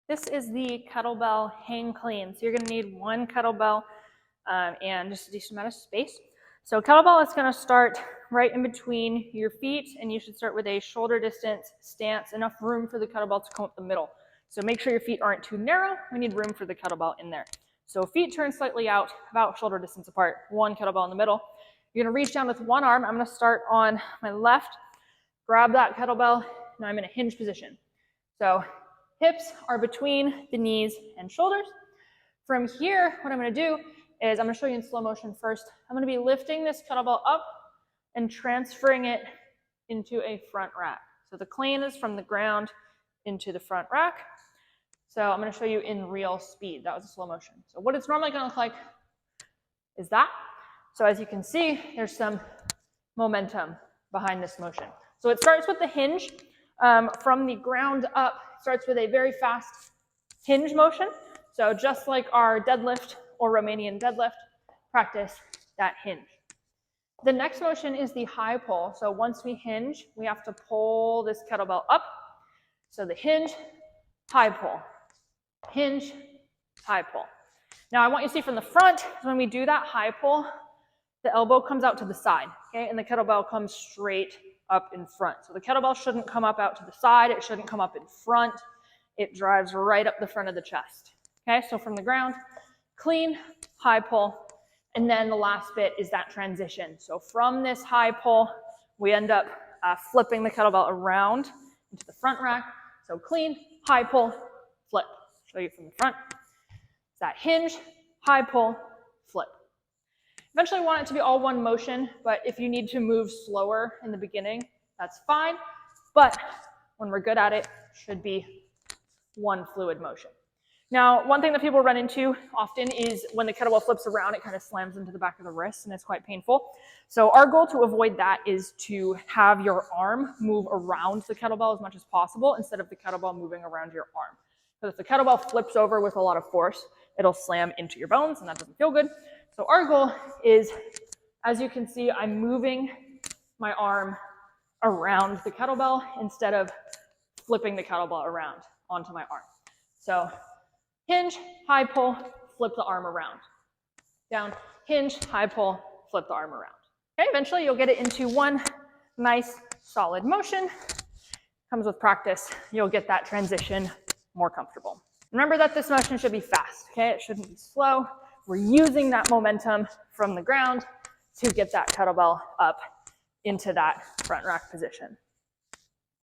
This is the kettlebell hang clean. So you're going to need one kettlebell and just a decent amount of space. So kettlebell is going to start right in between your feet, and you should start with a shoulder distance stance, enough room for the kettlebell to come up the middle. So make sure your feet aren't too narrow. We need room for the kettlebell in there. So feet turn slightly out, about shoulder distance apart, one kettlebell in the middle. You're going to reach down with one arm. I'm going to start on my left, grab that kettlebell. Now I'm in a hinge position. So hips are between the knees and shoulders. From here, what I'm going to do is I'm going to show you in slow motion first. I'm going to be lifting this kettlebell up and transferring it into a front rack. So the clean is from the ground into the front rack. So I'm going to show you in real speed. That was a slow motion. So what it's normally going to look like is that. So as you can see, there's some momentum behind this motion. So it starts with the hinge from the ground up. It starts with a very fast hinge motion. So just like our deadlift or Romanian deadlift, practice that hinge. The next motion is the high pull. So once we hinge, we have to pull this kettlebell up. So the hinge, high pull, hinge, high pull. Now I want you to see from the front, when we do that high pull, the elbow comes out to the side, okay? And the kettlebell comes straight up in front. So the kettlebell shouldn't come up out to the side. It shouldn't come up in front. It drives right up the front of the chest, okay? So from the ground, clean, high pull, and then the last bit is that transition. So from this high pull, we end up flipping the kettlebell around into the front rack. So clean, high pull, flip. Show you from the front. It's that hinge, high pull, flip. Eventually we want it to be all one motion, but if you need to move slower in the beginning, that's fine. But when we're good at it, it should be one fluid motion. Now, one thing that people run into often is when the kettlebell flips around, it kind of slams into the back of the wrist and it's quite painful. So our goal to avoid that is to have your arm move around the kettlebell as much as possible instead of the kettlebell moving around your arm. Because if the kettlebell flips over with a lot of force, it'll slam into your bones and that doesn't feel good. So our goal is, as you can see, I'm moving my arm around the kettlebell instead of flipping the kettlebell around onto my arm. So hinge, high pull, flip the arm around. Down, hinge, high pull, flip the arm around. Okay, eventually you'll get it into one nice solid motion. Comes with practice, you'll get that transition more comfortable. Remember that this motion should be fast, okay? It shouldn't be slow. We're using that momentum from the ground to get that kettlebell up into that front rack position.